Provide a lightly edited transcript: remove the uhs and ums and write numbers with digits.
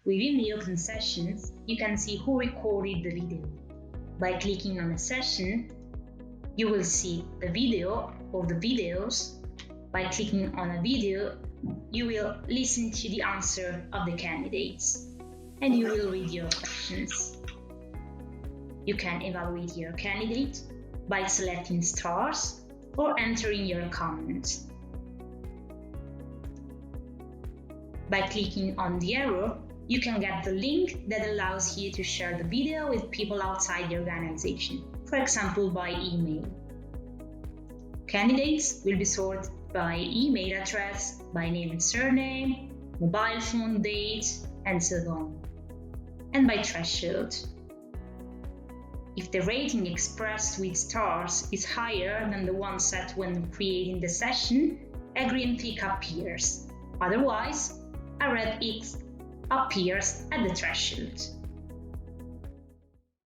Within the open sessions, you can see who recorded the video. By clicking on a session, you will see the video or the videos. By clicking on a video, you will listen to the answer of the candidates, and you will read your questions. You can evaluate your candidate by selecting stars or entering your comments. By clicking on the arrow, you can get the link that allows you to share the video with people outside the organization, for example by email. Candidates will be sorted by email address, by name and surname, mobile phone date, and so on, and by threshold. If the rating expressed with stars is higher than the one set when creating the session, a green tick appears. Otherwise, a red X appears at the threshold.